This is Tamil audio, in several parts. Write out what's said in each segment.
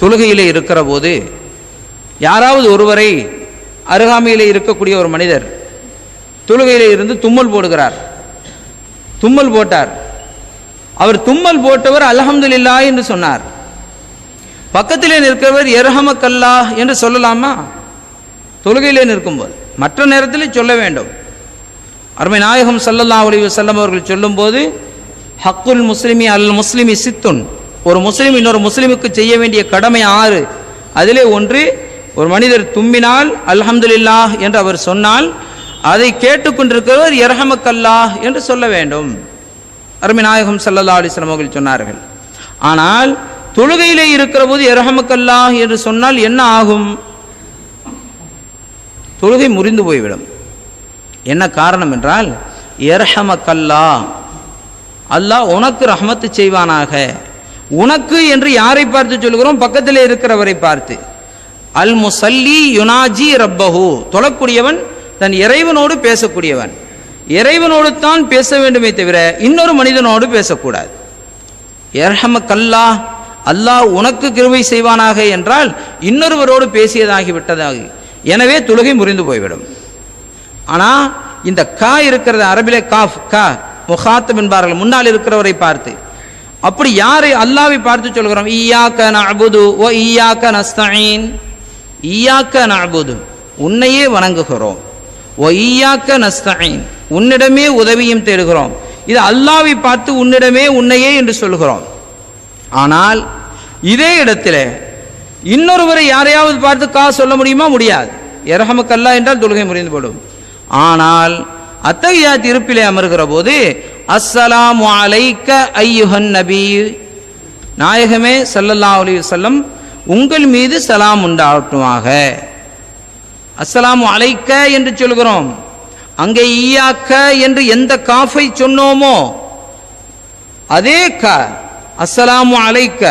தொழுகையிலே இருக்கிற போது யாராவது ஒருவரை அருகாமையிலே இருக்கக்கூடிய ஒரு மனிதர் தொழுகையிலே இருந்து தும்மல் போடுகிறார். தும்மல் போட்டார். அவர் தும்மல் போட்டவர் அல்ஹம்துலில்லாஹ் என்று சொன்னார். பக்கத்திலே நிற்கிறவர் யர்ஹமக்கல்லாஹ் என்று சொல்லலாமா? தொழுகையிலே நிற்கும்போது. மற்ற நேரத்தில் சொல்ல வேண்டும். அருமை நாயகம் ஸல்லல்லாஹு அலைஹி வஸல்லம் அவர்கள் சொல்லும்போது, ஹக்குல் முஸ்லிமி அல் முஸ்லிமி சித்துன், ஒரு முஸ்லிம் இன்னொரு முஸ்லிமுக்கு செய்ய வேண்டிய கடமை 6. அதிலே ஒன்று, ஒரு மனிதர் தும்பினால் அல்ஹம்துலில்லாஹ் என்று அவர் சொன்னால் அதை கேட்டுக்கொண்டிருக்கிறவர் யர்ஹமக்கல்லாஹ் என்று சொல்ல வேண்டும். அருமை நாயகம் ஸல்லல்லாஹு அலைஹி வஸல்லம் அவர்கள் சொன்னார்கள். ஆனால் தொழுகையிலே இருக்கிற போது யர்ஹமக்கல்லாஹ் என்று சொன்னால் என்ன ஆகும்? தொழுகை முறிந்து போய்விடும். என்ன காரணம் என்றால், யர்ஹமக்கல்லாஹ், அல்லாஹ் உனக்கு ரஹ்மத்து செய்வானாக. உனக்கு என்று யாரை பார்த்து சொல்கிறோம்? பக்கத்திலே இருக்கிறவரை பார்த்து. அல் முஸல்லி யுனாஜி ரப்பஹு, தொழக்கூடியவன் தன் இறைவனோடு பேசக்கூடியவன். இறைவனோடு தான் பேச வேண்டுமே தவிர இன்னொரு மனிதனோடு பேசக்கூடாது. யர்ஹமக்கல்லாஹ், அல்லாஹ் உனக்கு கிருபை செய்வானாக என்றால் இன்னொருவரோடு பேசியதாகி விட்டதாகி, எனவே தொழுகை முறிந்து போய்விடும். ஆனால் இந்த கா இருக்கிறது, அரபிலே காஃப், கா முகாத்தம் என்பார்கள், முன்னால் இருக்கிறவரை பார்த்து. அப்படி யாரை அல்லாஹ்வை பார்த்து சொல்கிறோம்? ஈயாக்க நஅபுது வ ஈயாக்க நஸ்தஈன். ஈயாக்க நஅபுது, உன்னையே வணங்குகிறோம். வ ஈயாக்க நஸ்தஈன், உன்னிடமே உதவியும் தேடுகிறோம். இது அல்லாஹ்வை பார்த்து உன்னிடமே உன்னையே என்று சொல்கிறோம். ஆனால் இதே இடத்துல இன்னொருவரை யாரையாவது பார்த்து கா சொல்ல முடியுமா? முடியாது. யர்ஹமக்கல்லாஹ் என்றால் தொழுகை முறிந்து போடும். ஆனால் அத்தஹியாத் இருப்பிலே அமர்கிற போது அஸ்ஸலாமு அலைக்க ஐயுஹன் நபி, நாயகமே ஸல்லல்லாஹு அலைஹி வஸல்லம் உங்கள் மீது சலாம் உண்டாகட்டுமாக. அஸ்ஸலாமு அலைக்க என்று சொல்கிறோம். அங்கே ஈயாக்க என்று எந்த காஃபை சொன்னோமோ அதே கா, அஸ்ஸலாமு அலைக்க,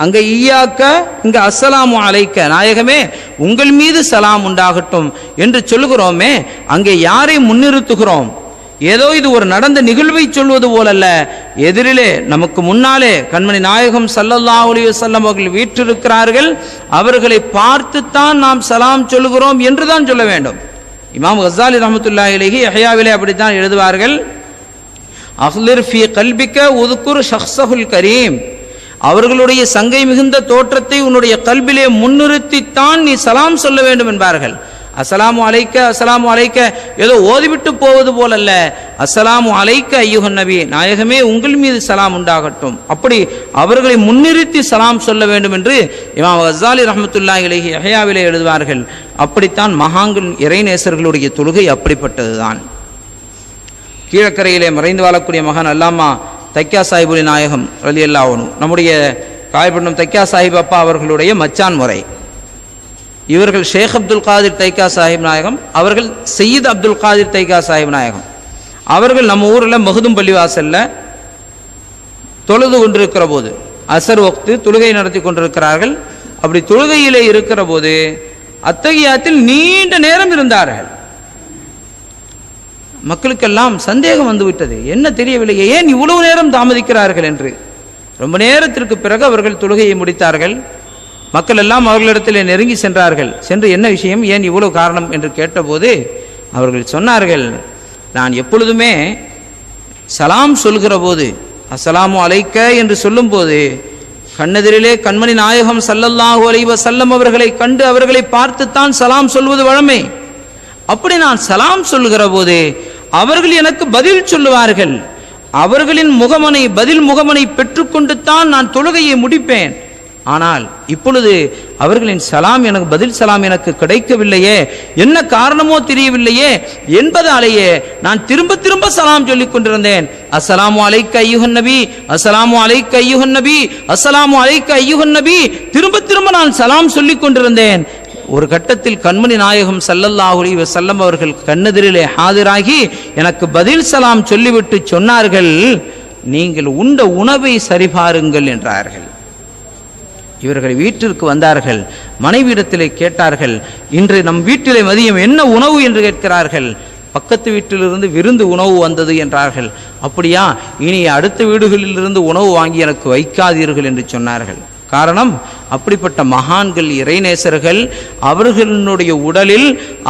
அங்கே ஈயாக்க, இங்கே அஸ்ஸலாமு அலைக்க, நாயகமே உங்கள் மீது சலாம் உண்டாகட்டும் என்று சொல்லுகிறோமே, அங்கே யாரை முன்னிறுத்துகிறோம்? ஏதோ இது ஒரு நடந்த நிகழ்வை சொல்வது போலல்ல, எதிரிலே நமக்கு முன்னாலே கண்மணி நாயகம் ஸல்லல்லாஹு அலைஹி வஸல்லம் அவர்கள் வீற்றிருக்கிறார்கள், அவர்களை பார்த்துத்தான் நாம் சலாம் சொல்லுகிறோம் என்று தான் சொல்ல வேண்டும். இமாம் கஸாலி ரஹ்மத்துல்லாஹி அலைஹி யஹ்யாவிலே அப்படித்தான் எழுதுவார்கள், அஹ்லிர் ஃபீ கல்பிக உذ்குர் ஷக்ஸஹுல் கரீம், அவர்களுடைய சங்கை மிகுந்த தோற்றத்தை உன்னுடைய கல்பிலே முன்னிறுத்தித்தான் நீ சலாம் சொல்ல வேண்டும் என்பார்கள். அஸ்ஸலாமு அலைக்க, அஸ்ஸலாமு அலைக்க ஏதோ ஓதிவிட்டு போவது போலல்ல, அஸ்ஸலாமு அலைக்க ஐயுஹன் நபி, நாயகமே உங்கள் மீது சலாம் உண்டாகட்டும். அப்படி அவர்களை முன்னிறுத்தி சலாம் சொல்ல வேண்டும் என்று இமாம் கஸாலி ரஹ்மத்துல்லாஹி அலைஹி யஹ்யாவிலே எழுதுவார்கள். அப்படித்தான் மகான்கள் இறைநேசர்களுடைய தொழுகை அப்படிப்பட்டதுதான். கீழக்கரையிலே மறைந்து வாழக்கூடிய மகான் அல்லாமா தைக்கா சாஹிபுல் நாயகம் ரலியல்லாஹு அன்ஹு, நம்முடைய காயப்பட்டினம் தைக்கா சாஹிப் அப்பா அவர்களுடைய மச்சான் முறை. இவர்கள் ஷேக் அப்துல் காதிர் தைக்கா சாஹிப் நாயகம், அவர்கள் சையீத் அப்துல் காதிர் தைக்கா சாஹிப் நாயகம். அவர்கள் நம்ம ஊரில் மகுதும் பள்ளிவாசல்ல தொழுது கொண்டிருக்கிற போது, அசர் வக்து தொழுகை நடத்தி கொண்டிருக்கிறார்கள். அப்படி தொழுகையிலே இருக்கிற போது அத்தஹியாத்தில் நீண்ட நேரம் இருந்தார்கள். மக்களுக்கெல்லாம் சந்தேகம் வந்துவிட்டது, என்ன தெரியவில்லை, ஏன் இவ்வளவு நேரம் தாமதிக்கிறார்கள் என்று. ரொம்ப நேரத்திற்கு பிறகு அவர்கள் தொழுகையை முடித்தார்கள். மக்கள் எல்லாம் அவர்களிடத்தில் நெருங்கி சென்றார்கள். சென்று என்ன விஷயம், ஏன் இவ்வளவு காரணம் என்று கேட்டபோது அவர்கள் சொன்னார்கள், நான் எப்பொழுதுமே சலாம் சொல்கிற போது அஸ்ஸலாமு அலைக்க என்று சொல்லும் போது கண்ணெதிரிலே கண்மணி நாயகம் ஸல்லல்லாஹு அலைஹி வஸல்லம் அவர்களை கண்டு அவர்களை பார்த்துத்தான் சலாம் சொல்வது வழமை. அப்படி நான் சலாம் சொல்கிற போது அவர்கள் எனக்கு பதில் சொல்லுவார்கள். அவர்களின் முகமனை, பதில் முகமனை பெற்றுக்கொண்டு தான் நான் தொழுகையை முடிப்பேன். ஆனால் இப்பொழுது அவர்களின் சலாம் எனக்கு, பதில் சலாம் எனக்கு கிடைக்கவில்லையே, என்ன காரணமோ தெரியவில்லையே என்பதாலேயே நான் திரும்ப திரும்ப சலாம் சொல்லிக் கொண்டிருந்தேன். அஸ்ஸலாமு அலைக்க ஐயுஹன் நபி, அஸ்ஸலாமு அலைக்க ஐயுஹன் நபி, அஸ்ஸலாமு அலைக்க ஐயுஹன் நபி, திரும்ப திரும்ப நான் சலாம் சொல்லிக் கொண்டிருந்தேன். ஒரு கட்டத்தில் கண்மணி நாயகம் ஸல்லல்லாஹு அலைஹி வஸல்லம் அவர்கள் கண்ணெதிரிலே ஆஜராகி எனக்கு பதில் சலாம் சொல்லிவிட்டு சொன்னார்கள், நீங்கள் உண்ட உணவை சரிபாருங்கள் என்றார்கள். இவர்கள் வீட்டிற்கு வந்தார்கள். மனைவியிடத்திலே கேட்டார்கள், இன்று நம் வீட்டிலே மதியம் என்ன உணவு என்று கேட்கிறார்கள். பக்கத்து வீட்டிலிருந்து விருந்து உணவு வந்தது என்றார்கள். அப்படியா, இனி அடுத்த வீடுகளிலிருந்து உணவு வாங்கி எனக்கு வைக்காதீர்கள் என்று சொன்னார்கள். காரணம், அப்படிப்பட்ட மகான்கள், இறைநேசர்கள், அவர்களுடைய உடலில்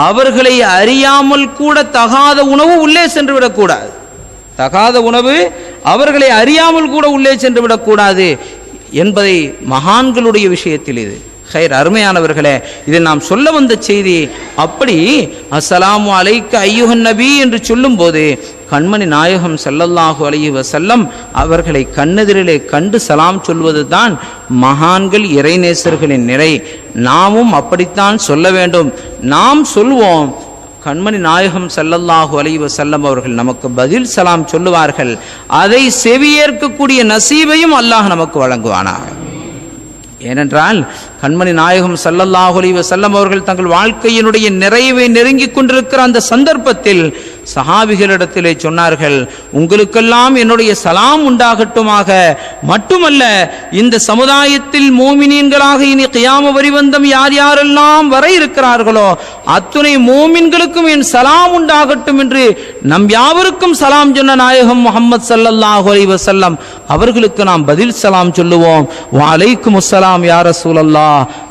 அவர்களை அறியாமல் கூட தகாத உணவு உள்ளே சென்று விடக்கூடாது. தகாத உணவு அவர்களை அறியாமல் கூட உள்ளே சென்று விடக்கூடாது என்பதை மகான்களுடைய விஷயத்தில் இது ஹைர். அருமையானவர்களே, இதில் நாம் சொல்ல வந்த செய்தி அப்படி அஸ்ஸலாமு அலைக்க ஐயுஹன் நபி என்று சொல்லும் போது கண்மணி நாயகம் ஸல்லல்லாஹு அலைஹி வஸல்லம் அவர்களை கண்ணெதிரிலே கண்டு சலாம் சொல்வது தான் மகான்கள், இறைநேசர்களின் நிறை. நாமும் அப்படித்தான் சொல்ல வேண்டும். நாம் சொல்வோம், கண்மணி நாயகம் ஸல்லல்லாஹு அலைஹி வஸல்லம் அவர்கள் நமக்கு பதில் சலாம் சொல்லுவார்கள். அதை செவியேற்கக்கூடிய நசீபையும் அல்லாஹ் நமக்கு வழங்குவானாக. ஏனென்றால் கண்மணி நாயகம் ஸல்லல்லாஹு அலைஹி வஸல்லம் அவர்கள் தங்கள் வாழ்க்கையினுடைய நிறைவை நெருங்கி கொண்டிருக்கிற அந்த சந்தர்ப்பத்தில் சஹாபிகளிடத்திலே சொன்னார்கள், உங்களுக்கெல்லாம் என்னுடைய சலாம் உண்டாகட்டுமாக. மட்டுமல்ல, இந்த சமுதாயத்தில் மோமினீன்களாக இனி கியாம வரிவந்தம் யார் யாரெல்லாம் வர இருக்கிறார்களோ அத்துணை மோமின்களுக்கும் என் சலாம் உண்டாகட்டும் என்று நம் யாவருக்கும் சலாம் சொன்ன நாயகம் முஹம்மது ஸல்லல்லாஹு அலைஹி வஸல்லம் அவர்களுக்கு நாம் பதில் சலாம் சொல்லுவோம். வஅலைக்கும் அஸ்ஸலாம் யா ரசூலல்லாஹ்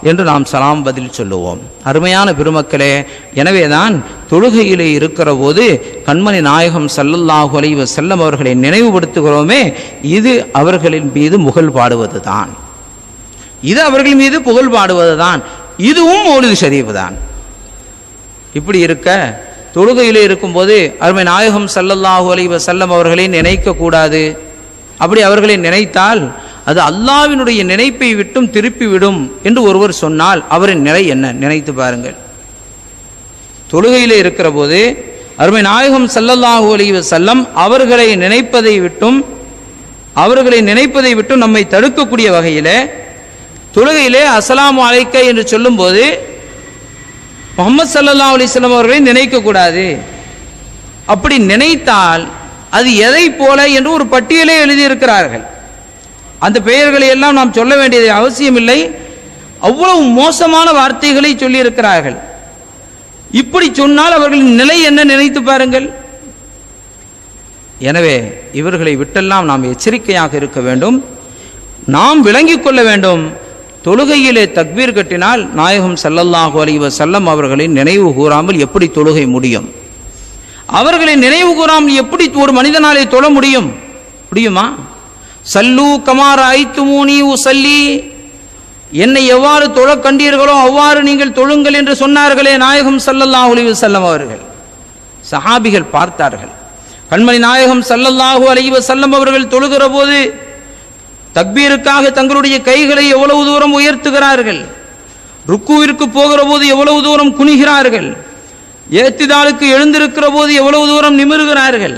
என்று நாம் சலாம் பதில் சொல்லுவோம். அருமையான பெருமக்களே, எனவேதான் தொழுகையிலே இருக்கிற போது கண்மணி நாயகம் ஸல்லல்லாஹு அலைஹி வஸல்லம் அவர்களை நினைவுபடுத்துகிறோமே, இது அவர்களின் மீது புகழ் பாடுவதுதான். இது அவர்கள் மீது புகழ் பாடுவதுதான். இதுவும் மௌலிது ஷரீஃப் தான். இப்படி இருக்க தொழுகையிலே இருக்கும்போது அருமை நாயகம் ஸல்லல்லாஹு அலைஹி வஸல்லம் அவர்களை நினைக்க கூடாது. அப்படி அவர்களை நினைத்தால் அது அல்லாஹ்வினுடைய நினைப்பை விட்டும் திருப்பி விடும் என்று ஒருவர் சொன்னால் அவரின் நிலை என்ன? நினைத்து பாருங்கள். தொழுகையிலே இருக்கிற போது அருமை நாயகம் ஸல்லல்லாஹு அலைஹி வஸல்லம் அவர்களை நினைப்பதை விட்டும் நம்மை தடுக்கக்கூடிய வகையிலே தொழுகையிலே அஸ்ஸலாமு அலைக்க என்று சொல்லும்போது முஹம்மது ஸல்லல்லாஹு அலைஹி வஸல்லம் அவர்களை நினைக்க கூடாது. அப்படி நினைத்தால் அது எதை போல என்று ஒரு பட்டியலே எழுதியிருக்கிறார்கள். அந்த பெயர்களை எல்லாம் நாம் சொல்ல வேண்டியது அவசியமில்லை. அவ்வளவு மோசமான வார்த்தைகளை சொல்லி இருக்கிறார்கள். இப்படி சொன்னால் அவர்களின் நிலை என்ன? நினைத்து பாருங்கள். எனவே இவர்களை விட்டெல்லாம் நாம் எச்சரிக்கையாக இருக்க வேண்டும். நாம் விளங்கிக் கொள்ள வேண்டும். தொழுகையிலே தக்பீர் கட்டினால் நாயகம் ஸல்லல்லாஹு அலைஹி வஸல்லம் அவர்களை நினைவு கூறாமல் எப்படி தொழுகை முடியும்? அவர்களை நினைவு கூறாமல் எப்படி ஒரு மனிதனாலே தொழ முடியுமா? சல்லு கமா ரஅய்துமூனி உஸல்லி, என்னை எவ்வாறு தொழ கண்டீர்களோ அவ்வாறு நீங்கள் தொழுங்கள் என்று சொன்னார்களே நாயகம் ஸல்லல்லாஹு அலைஹி வஸல்லம் அவர்கள். சஹாபிகள் பார்த்தார்கள். கண்மணி நாயகம் ஸல்லல்லாஹு அலைஹி வஸல்லம் அவர்கள் தொழுகிற போது தக்பீருக்காக தங்களுடைய கைகளை எவ்வளவு தூரம் உயர்த்துகிறார்கள், ருக்குவிற்கு போகிற போது எவ்வளவு தூரம் குனிகிறார்கள், ஏத்திதாலுக்கு எழுந்திருக்கிற போது எவ்வளவு தூரம் நிமிருகிறார்கள்,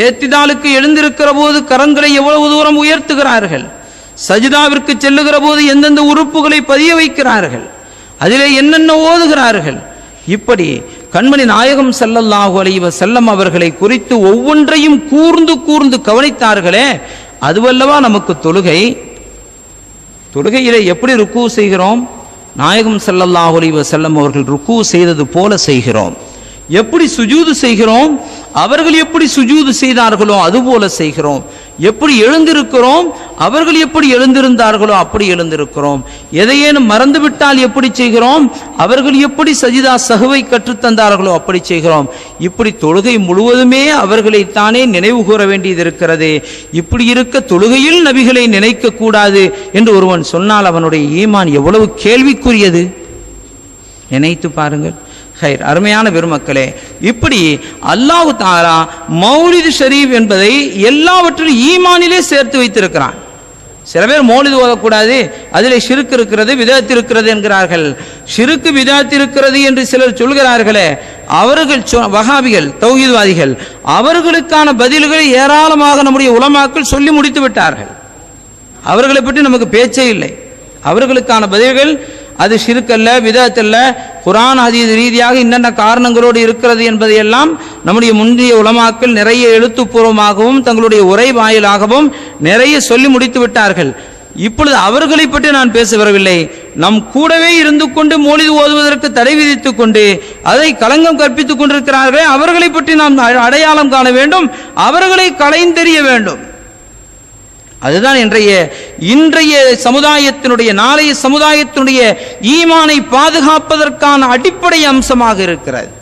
ஏத்திதாலுக்கு எழுந்திருக்கிற போது கரங்களை எவ்வளவு தூரம் உயர்த்துகிறார்கள், சஜிதாவிற்கு செல்லுகிற போது எந்தெந்த உறுப்புகளை பதிய வைக்கிறார்கள், அதிலே என்னென்ன ஓதுகிறார்கள். இப்படி கண்மணி நாயகம் ஸல்லல்லாஹு அலைஹி வஸல்லம் அவர்களை குறித்து ஒவ்வொன்றையும் கூர்ந்து கூர்ந்து கவனித்தார்களே, அதுவல்லவா நமக்கு தொழுகை. தொழுகையிலே எப்படி ருக்கு செய்கிறோம்? நாயகம் ஸல்லல்லாஹு அலைஹி வஸல்லம் அவர்கள் ருக்கு செய்தது போல செய்கிறோம். எப்படி சுஜூது செய்கிறோம்? அவர்கள் எப்படி சுஜூது செய்தார்களோ அதுபோல செய்கிறோம். எப்படி எழுந்திருக்கிறோம்? அவர்கள் எப்படி எழுந்திருந்தார்களோ அப்படி எழுந்திருக்கிறோம். எதையேனும் மறந்துவிட்டால் எப்படி செய்கிறோம்? அவர்கள் எப்படி சஜிதா சஹ்வை கற்றுத்தந்தார்களோ அப்படி செய்கிறோம். இப்படி தொழுகை முழுவதுமே அவர்களைத்தானே நினைவு கூற வேண்டியது இருக்கிறது. இப்படி இருக்க தொழுகையில் நபிகளை நினைக்க கூடாது என்று ஒருவன் சொன்னால் அவனுடைய ஈமான் எவ்வளவு கேள்விக்குரியது. நினைத்து பாருங்கள். ஹைர். அருமையான பெருமக்களே, இப்படி அல்லாஹ் தஆலா மௌலிது ஷரீஃப் என்பதை எல்லாவற்றிலும் ஈமானிலே சேர்த்து வைத்திருக்கிறான். சில பேர் மௌலிது ஓதக்கூடாது, அதிலே ஷிர்க் இருக்கிறது, பிதஅத் இருக்கிறது என்கிறார்கள். ஷிர்க் பிதஅத் இருக்கிறது என்று சிலர் சொல்கிறார்களே, அவர்கள் வஹாபிகள், தௌஹீத்வாதிகள், அவர்களுக்கான பதில்களை ஏராளமாக நம்முடைய உலமாக்கள் சொல்லி முடித்து விட்டார்கள். அவர்களை பற்றி நமக்கு பேச்சே இல்லை. அவர்களுக்கான பதில்கள் அது ஷிர்க் அல்ல, பிதஅத் அல்ல, குர்ஆன் ஹதீஸ் ரீதியாக என்னென்ன காரணங்களோடு இருக்கிறது என்பதையெல்லாம் நம்முடைய முந்தைய உலமாக்கள் நிறைய எழுத்துப்பூர்வமாகவும் தங்களுடைய உரை வாயிலாகவும் நிறைய சொல்லி முடித்து விட்டார்கள். இப்பொழுது அவர்களை பற்றி நான் பேச வரவில்லை. நம் கூடவே இருந்து கொண்டு மௌலிது ஓதுவதற்கு தடை விதித்துக் கொண்டு அதை களங்கம் கற்பித்துக் கொண்டிருக்கிறார்களே, அவர்களை பற்றி நாம் அடையாளம் காண வேண்டும், அவர்களை களைந்தெறிய வேண்டும். அதுதான் இன்றைய சமுதாயத்தினுடைய, நாளைய சமுதாயத்தினுடைய ஈமானை பாதுகாப்பதற்கான அடிப்படை அம்சமாக இருக்கிறது.